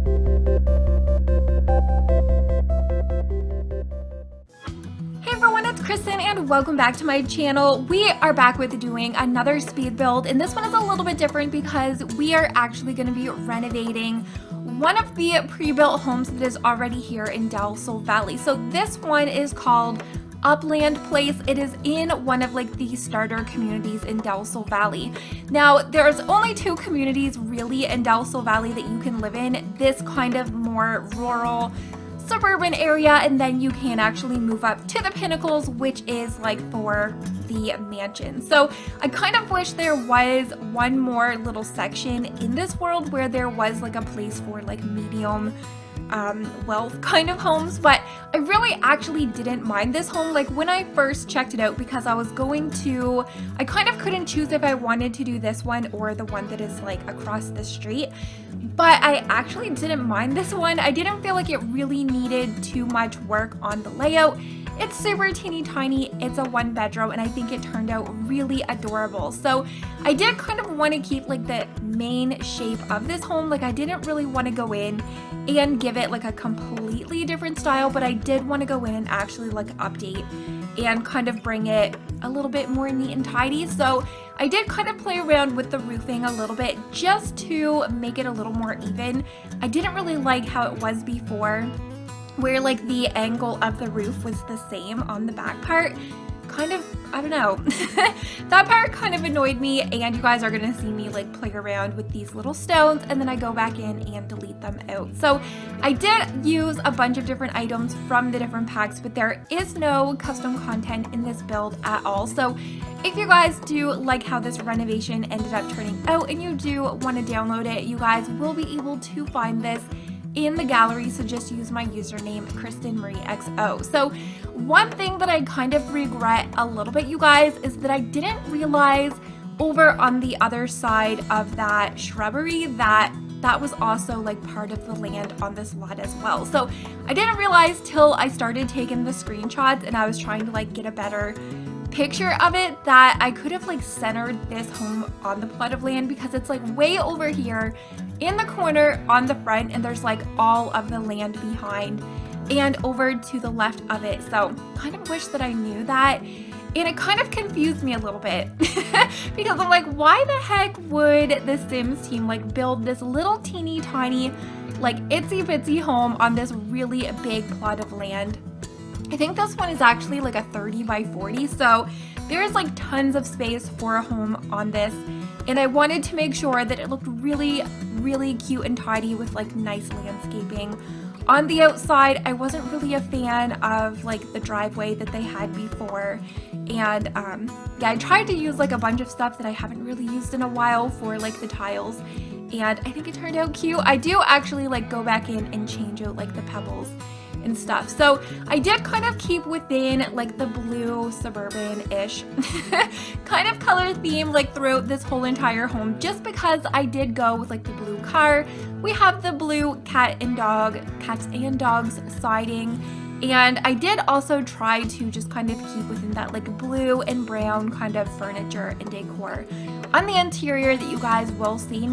Hey everyone, it's Kristen and welcome back to my channel. We are back with doing another speed build, and this one is a little bit different because we are actually going to be renovating one of the pre-built homes that is already here in Del Sol Valley. So this one is called UPLAND Place. It is in one of like the starter communities in Del Sol Valley. Now there's only two communities really in Del Sol Valley that you can live in, this kind of more rural suburban area, and then you can actually move up to the Pinnacles, which is like for the mansion. So I kind of wish there was one more little section in this world where there was like a place for like medium wealth kind of homes, but I really actually didn't mind this home. Like when I first checked it out, because I kind of couldn't choose if I wanted to do this one or the one that is like across the street, but I actually didn't mind this one. I didn't feel like it really needed too much work on the layout. It's super teeny tiny, it's a one bedroom, and I think it turned out really adorable. So I did kind of want to keep like the main shape of this home. Like I didn't really want to go in and give it like a completely different style, but I did want to go in and actually like update and kind of bring it a little bit more neat and tidy. So I did kind of play around with the roofing a little bit just to make it a little more even. I didn't really like how it was before, where like the angle of the roof was the same on the back part. Kind of, I don't know, that part kind of annoyed me, and you guys are gonna see me like play around with these little stones, and then I go back in and delete them out. So I did use a bunch of different items from the different packs, but there is no custom content in this build at all. So if you guys do like how this renovation ended up turning out and you do want to download it, you guys will be able to find this in the gallery, so just use my username KrystinMyrieXo. So one thing that I kind of regret a little bit, you guys, is that I didn't realize over on the other side of that shrubbery that was also like part of the land on this lot as well. So I didn't realize till I started taking the screenshots and I was trying to like get a better picture of it that I could have like centered this home on the plot of land, because it's like way over here in the corner on the front, and there's like all of the land behind and over to the left of it. So kind of wish that I knew that, and it kind of confused me a little bit because I'm like, why the heck would the Sims team like build this little teeny tiny like itsy bitsy home on this really big plot of land? I think this one is actually like a 30 by 40, so there's like tons of space for a home on this, and I wanted to make sure that it looked really, really cute and tidy with like nice landscaping. On the outside, I wasn't really a fan of like the driveway that they had before, and yeah, I tried to use like a bunch of stuff that I haven't really used in a while for like the tiles, and I think it turned out cute. I do actually like go back in and change out like the pebbles and stuff. So I did kind of keep within like the blue suburban-ish kind of color theme like throughout this whole entire home, just because I did go with like the blue car. We have the blue cats and dogs siding, and I did also try to just kind of keep within that like blue and brown kind of furniture and decor on the interior that you guys will see.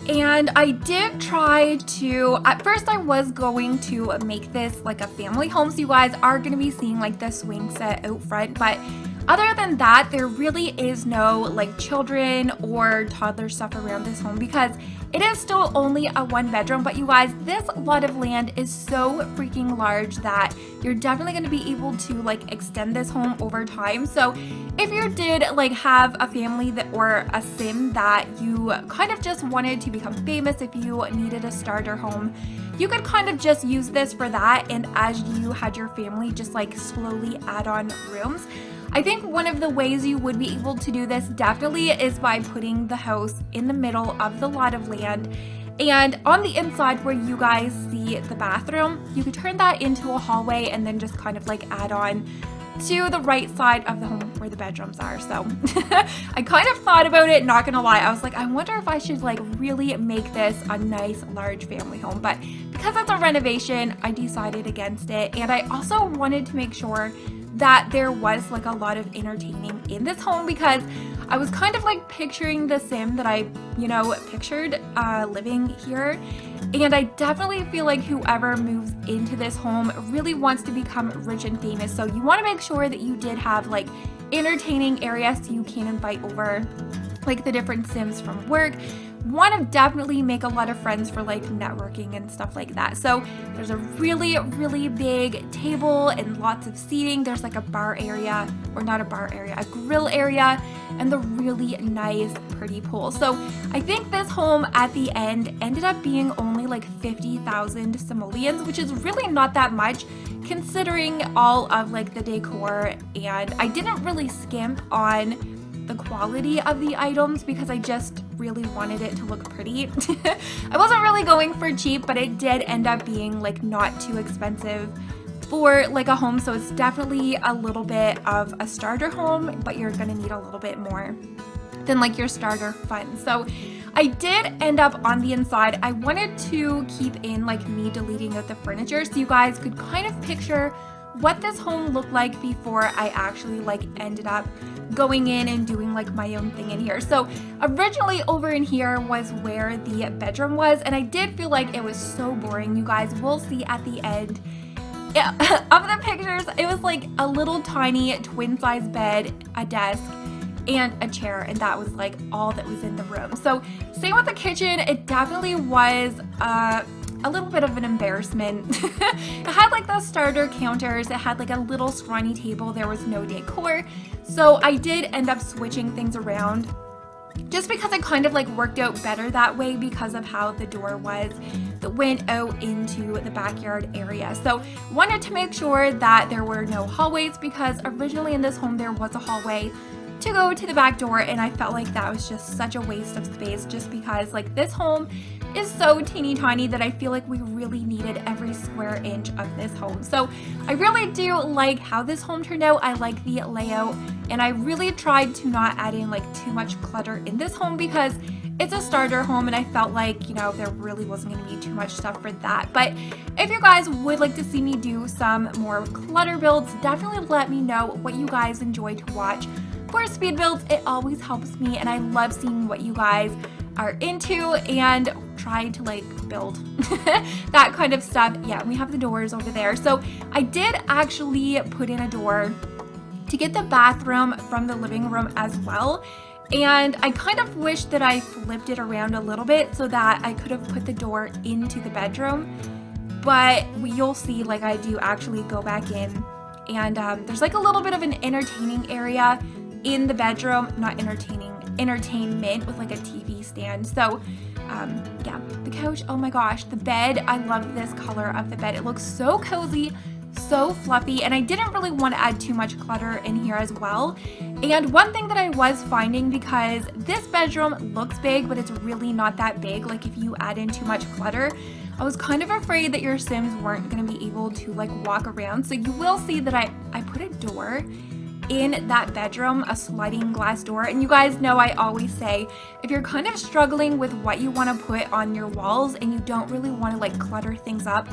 And I did try to, at first I was going to make this like a family home, so you guys are going to be seeing like the swing set out front, but other than that, there really is no like children or toddler stuff around this home because it is still only a one bedroom. But you guys, this lot of land is so freaking large that you're definitely going to be able to like extend this home over time. So if you did like have a family that or a sim that you kind of just wanted to become famous, if you needed a starter home, you could kind of just use this for that, and as you had your family just like slowly add on rooms. I think one of the ways you would be able to do this definitely is by putting the house in the middle of the lot of land, and on the inside where you guys see the bathroom, you could turn that into a hallway and then just kind of like add on to the right side of the home where the bedrooms are. So I kind of thought about it, not gonna lie. I was like, I wonder if I should like really make this a nice large family home, but because it's a renovation, I decided against it. And I also wanted to make sure that there was like a lot of entertaining in this home, because I was kind of like picturing the sim that I, you know, pictured living here. And I definitely feel like whoever moves into this home really wants to become rich and famous. So you want to make sure that you did have like entertaining areas so you can invite over like the different sims from work. Want to definitely make a lot of friends for like networking and stuff like that. So there's a really big table and lots of seating. There's like a bar area, or not a bar area, a grill area, and the really nice pretty pool. So I think this home at the end ended up being only like 50,000 simoleons, which is really not that much considering all of like the decor, and I didn't really skimp on the quality of the items because I just really wanted it to look pretty. I wasn't really going for cheap, but it did end up being like not too expensive for like a home. So it's definitely a little bit of a starter home, but you're gonna need a little bit more than like your starter fund. So I did end up on the inside. I wanted to keep in like me deleting out the furniture so you guys could kind of picture what this home looked like before I actually like ended up going in and doing like my own thing in here. So originally over in here was where the bedroom was, and I did feel like it was so boring. You guys will see at the end of the pictures, it was like a little tiny twin size bed, a desk, and a chair, and that was like all that was in the room. So same with the kitchen, it definitely was a little bit of an embarrassment. It had like those starter counters, it had like a little scrawny table, there was no decor. So I did end up switching things around just because it kind of like worked out better that way because of how the door was that went out into the backyard area. So wanted to make sure that there were no hallways because originally in this home there was a hallway to go to the back door, and I felt like that was just such a waste of space just because like this home is so teeny tiny that I feel like we really needed every square inch of this home. So I really do like how this home turned out. I like the layout, and I really tried to not add in like too much clutter in this home because it's a starter home and I felt like, you know, there really wasn't going to be too much stuff for that. But if you guys would like to see me do some more clutter builds, definitely let me know what you guys enjoy to watch for speed builds. It always helps me, and I love seeing what you guys are into and try to like build that kind of stuff. Yeah, we have the doors over there. So I did actually put in a door to get the bathroom from the living room as well. And I kind of wish that I flipped it around a little bit so that I could have put the door into the bedroom. But you'll see like I do actually go back in, and there's like a little bit of an entertaining area in the bedroom, not entertainment with like a TV stand. So yeah, the couch, oh my gosh, the bed, I love this color of the bed. It looks so cozy, so fluffy, and I didn't really want to add too much clutter in here as well. And one thing that I was finding, because this bedroom looks big, but it's really not that big, like if you add in too much clutter, I was kind of afraid that your Sims weren't going to be able to like walk around. So you will see that I put a door in that bedroom, a sliding glass door. And you guys know I always say, if you're kind of struggling with what you want to put on your walls and you don't really want to like clutter things up,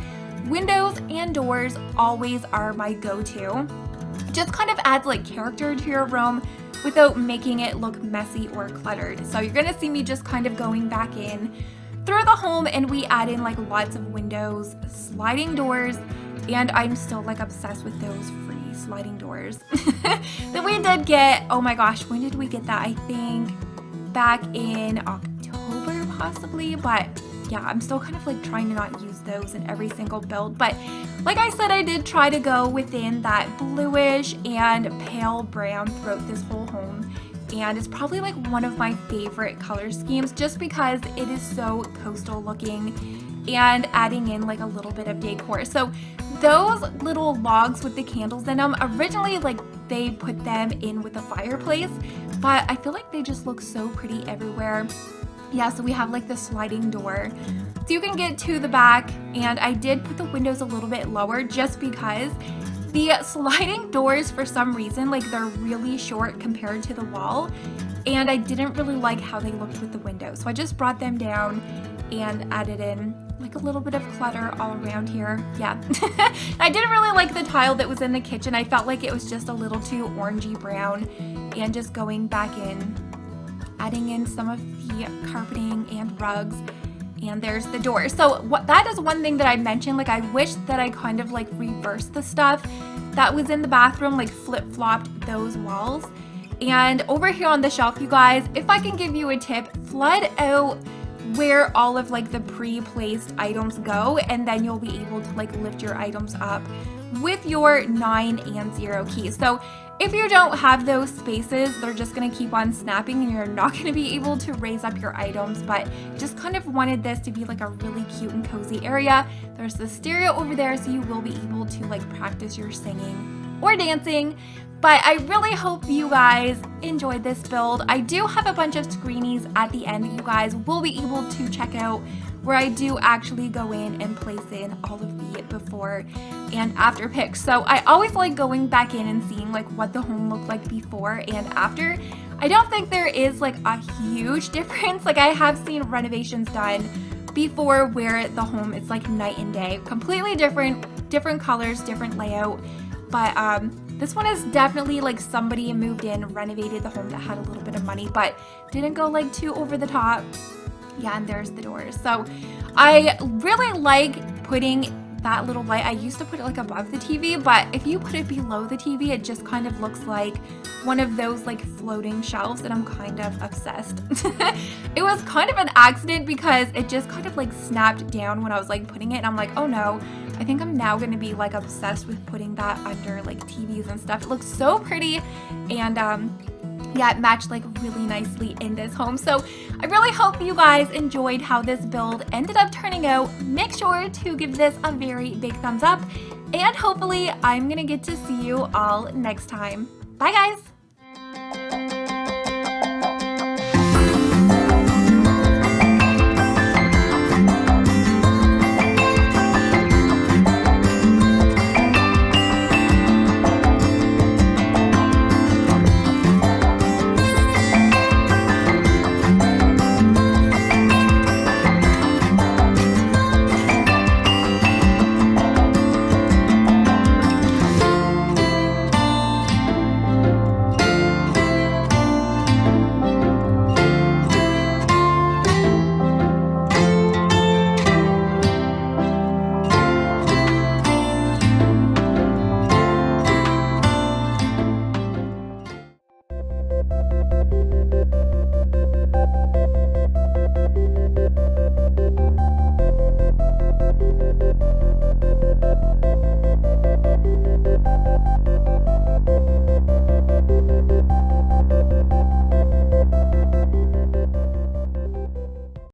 windows and doors always are my go-to. Just kind of adds like character to your room without making it look messy or cluttered. So you're gonna see me just kind of going back in through the home, and we add in like lots of windows, sliding doors, and I'm still like obsessed with those free sliding doors that we did get. Oh my gosh, when did we get that? I think back in October possibly, but yeah, I'm still kind of like trying to not use those in every single build. But like I said, I did try to go within that bluish and pale brown throughout this whole home. And it's probably like one of my favorite color schemes just because it is so coastal looking and adding in like a little bit of decor. So those little logs with the candles in them, originally like they put them in with a fireplace, but I feel like they just look so pretty everywhere. Yeah, so we have like the sliding door so you can get to the back, and I did put the windows a little bit lower just because the sliding doors, for some reason, like they're really short compared to the wall, and I didn't really like how they looked with the windows. So I just brought them down and added in like a little bit of clutter all around here. Yeah. I didn't really like the tile that was in the kitchen. I felt like it was just a little too orangey brown, and just going back in adding in some of the carpeting and rugs. And there's the door. So that is one thing that I mentioned, like I wish that I kind of like reversed the stuff that was in the bathroom, like flip-flopped those walls. And over here on the shelf, you guys, if I can give you a tip, flood out where all of like the pre-placed items go, and then you'll be able to like lift your items up with your 9 and 0 keys. So if you don't have those spaces, they're just going to keep on snapping and you're not going to be able to raise up your items. But just kind of wanted this to be like a really cute and cozy area. There's the stereo over there, so you will be able to like practice your singing or dancing. But I really hope you guys enjoyed this build. I do have a bunch of screenies at the end that you guys will be able to check out, where I do actually go in and place in all of the before and after pics. So I always like going back in and seeing like what the home looked like before and after. I don't think there is like a huge difference. Like I have seen renovations done before where the home is like night and day, completely different colors, different layout. But this one is definitely like somebody moved in, renovated the home that had a little bit of money, but didn't go like too over the top. Yeah, and there's the doors. So I really like putting that little light. I used to put it like above the TV, but if you put it below the TV, it just kind of looks like one of those like floating shelves, and I'm kind of obsessed. It was kind of an accident because it just kind of like snapped down when I was like putting it, and I'm like, oh no, I think I'm now gonna be like obsessed with putting that under like TVs and stuff. It looks so pretty, and yeah, it matched like really nicely in this home. So I really hope you guys enjoyed how this build ended up turning out. Make sure to give this a very big thumbs up, and hopefully I'm gonna get to see you all next time. Bye guys!